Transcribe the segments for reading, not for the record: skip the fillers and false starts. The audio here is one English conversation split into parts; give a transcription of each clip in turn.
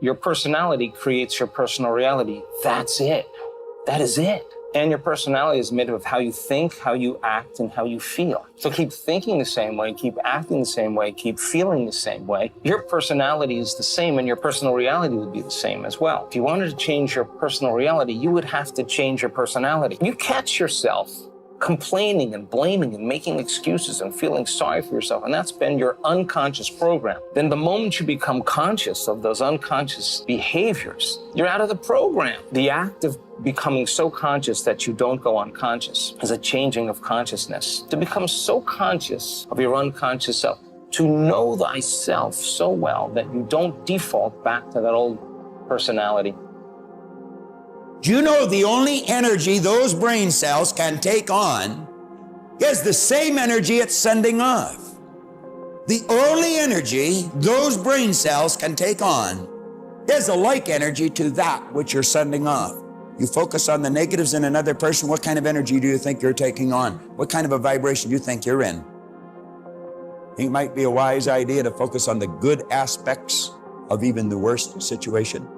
Your personality creates your personal reality. That's it. That is it. And your personality is made of how you think, how you act, and how you feel. So keep thinking the same way, keep acting the same way, keep feeling the same way. Your personality is the same, and your personal reality would be the same as well. If you wanted to change your personal reality, you would have to change your personality. You catch yourself complaining and blaming and making excuses and feeling sorry for yourself, and that's been your unconscious program. Then the moment you become conscious of those unconscious behaviors, you're out of the program. The act of becoming so conscious that you don't go unconscious is a changing of consciousness. To become so conscious of your unconscious self, to know thyself so well that you don't default back to that old personality. Do you know the only energy those brain cells can take on is the same energy it's sending off? The only energy those brain cells can take on is a like energy to that which you're sending off. You focus on the negatives in another person, what kind of energy do you think you're taking on? What kind of a vibration do you think you're in? It might be a wise idea to focus on the good aspects of even the worst situation.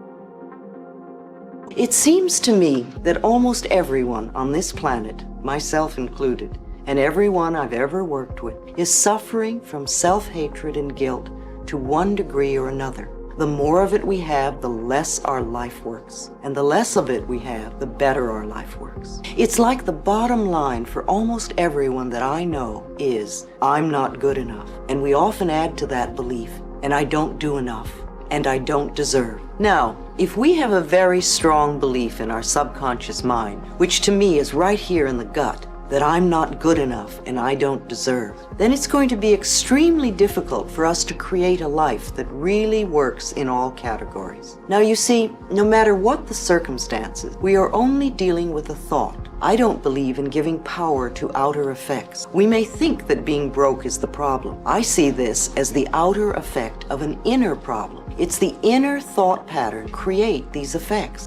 It seems to me that almost everyone on this planet, myself included, and everyone I've ever worked with, is suffering from self-hatred and guilt to one degree or another. The more of it we have, the less our life works. And the less of it we have, the better our life works. It's like the bottom line for almost everyone that I know is, I'm not good enough. And we often add to that belief, and I don't do enough, and I don't deserve. Now, if we have a very strong belief in our subconscious mind, which to me is right here in the gut, that I'm not good enough and I don't deserve, then it's going to be extremely difficult for us to create a life that really works in all categories. Now you see, no matter what the circumstances, we are only dealing with a thought. I don't believe in giving power to outer effects. We may think that being broke is the problem. I see this as the outer effect of an inner problem. It's the inner thought pattern create these effects.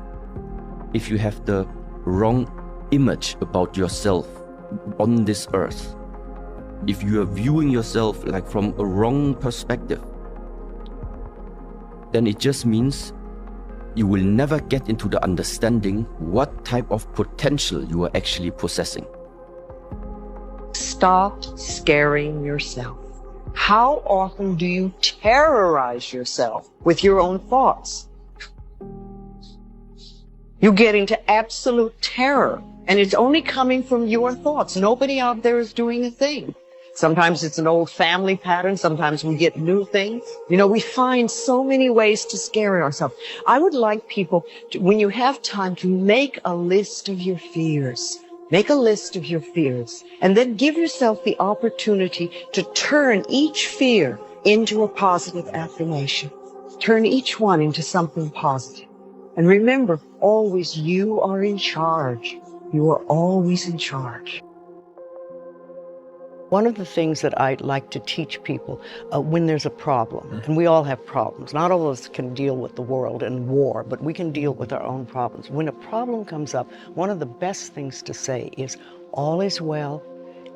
If you have the wrong image about yourself on this earth, if you are viewing yourself like from a wrong perspective, then it just means you will never get into the understanding what type of potential you are actually possessing. Stop scaring yourself. How often do you terrorize yourself with your own thoughts? You get into absolute terror, and it's only coming from your thoughts. Nobody out there is doing a thing. Sometimes it's an old family pattern. Sometimes we get new things. You know, we find so many ways to scare ourselves. I would like people to, when you have time, to make a list of your fears. Make a list of your fears, and then give yourself the opportunity to turn each fear into a positive affirmation. Turn each one into something positive. And remember, always you are in charge. You are always in charge. One of the things that I like to teach people when there's a problem, and we all have problems. Not all of us can deal with the world and war, but we can deal with our own problems. When a problem comes up, one of the best things to say is, all is well,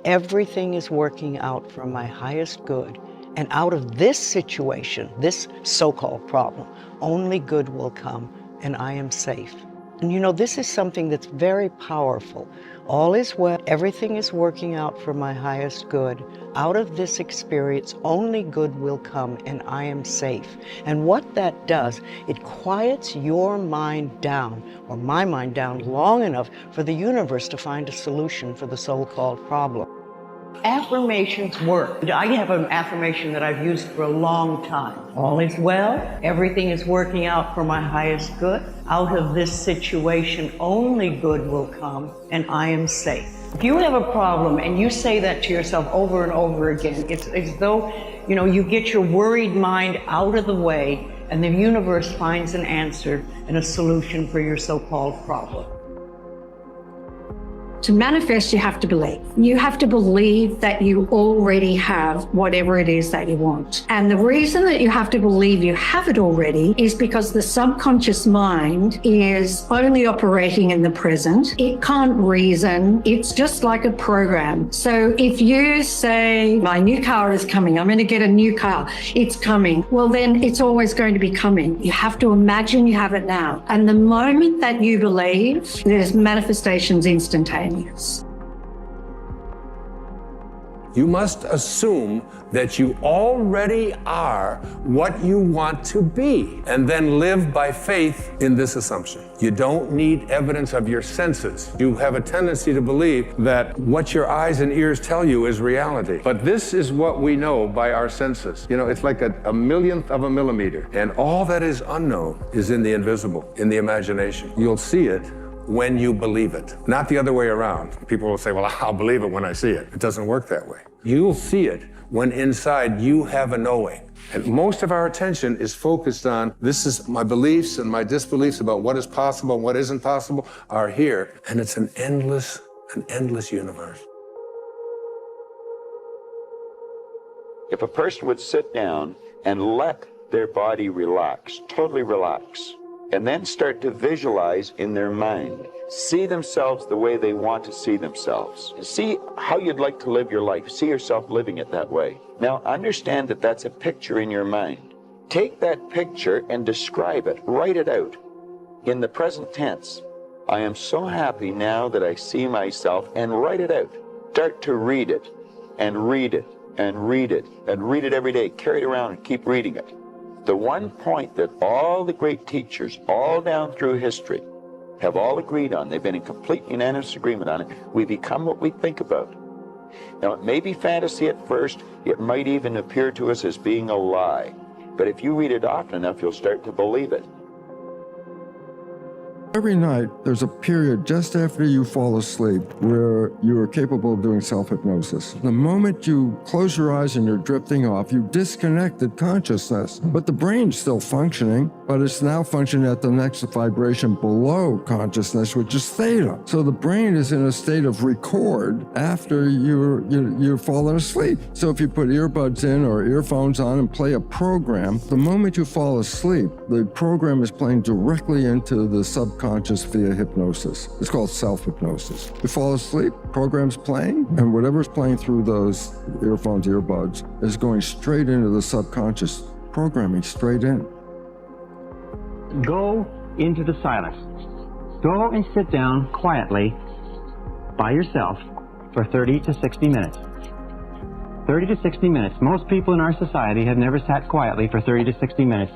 everything is working out for my highest good, and out of this situation, this so-called problem, only good will come, and I am safe. And you know, this is something that's very powerful. All is well, everything is working out for my highest good. Out of this experience, only good will come, and I am safe. And what that does, it quiets your mind down, or my mind down, long enough for the universe to find a solution for the so-called problem. Affirmations work. I have an affirmation that I've used for a long time. All is well. Everything is working out for my highest good. Out of this situation, only good will come, and I am safe. If you have a problem and you say that to yourself over and over again, it's as though, you know, you get your worried mind out of the way, and the universe finds an answer and a solution for your so-called problem. To manifest, you have to believe. You have to believe that you already have whatever it is that you want. And the reason that you have to believe you have it already is because the subconscious mind is only operating in the present. It can't reason. It's just like a program. So if you say, my new car is coming, I'm going to get a new car, it's coming, well, then it's always going to be coming. You have to imagine you have it now. And the moment that you believe, there's manifestations instantaneous. You must assume that you already are what you want to be, and then live by faith in this assumption. You don't need evidence of your senses. You have a tendency to believe that what your eyes and ears tell you is reality. But this is what we know by our senses. You know, it's like a millionth of a millimeter, and all that is unknown is in the invisible, in the imagination. You'll see it when you believe it, not the other way around. People will say, well, I'll believe it when I see it. It doesn't work that way. You'll see it when inside you have a knowing. And most of our attention is focused on, this is my beliefs and my disbeliefs about what is possible and what isn't possible are here. And it's an endless universe. If a person would sit down and let their body relax, totally relax, and then start to visualize in their mind, see themselves the way they want to see themselves, see how you'd like to live your life, see yourself living it that way. Now understand that that's a picture in your mind. Take that picture and describe it, write it out in the present tense. I am so happy now that I see myself, and write it out. Start to read it and read it and read it and read it every day. Carry it around and keep reading it. The one point that all the great teachers all down through history have all agreed on, they've been in complete unanimous agreement on it, we become what we think about. Now, it may be fantasy at first, it might even appear to us as being a lie, but if you read it often enough, you'll start to believe it. Every night, there's a period just after you fall asleep where you are capable of doing self-hypnosis. The moment you close your eyes and you're drifting off, you disconnected consciousness. But the brain's still functioning, but it's now functioning at the next vibration below consciousness, which is theta. So the brain is in a state of record after you're falling asleep. So if you put earbuds in or earphones on and play a program, the moment you fall asleep, the program is playing directly into the subconscious via hypnosis. It's called self-hypnosis. You fall asleep, program's playing, and whatever's playing through those earphones, earbuds, is going straight into the subconscious programming, straight in. Go into the silence. Go and sit down quietly by yourself for 30 to 60 minutes. 30 to 60 minutes. Most people in our society have never sat quietly for 30 to 60 minutes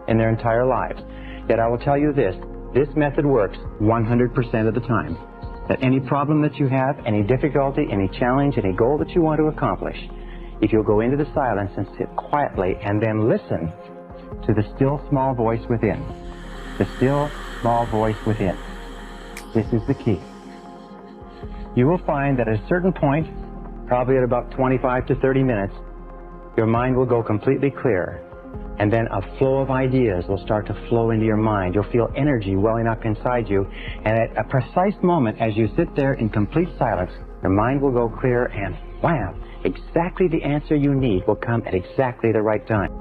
in their entire lives. Yet I will tell you this method works 100% of the time. That any problem that you have, any difficulty, any challenge, any goal that you want to accomplish, if you'll go into the silence and sit quietly and then listen to the still small voice within. The still small voice within. This is the key. You will find that at a certain point, probably at about 25 to 30 minutes, your mind will go completely clear. And then a flow of ideas will start to flow into your mind. You'll feel energy welling up inside you. And at a precise moment, as you sit there in complete silence, your mind will go clear and wham! Exactly the answer you need will come at exactly the right time.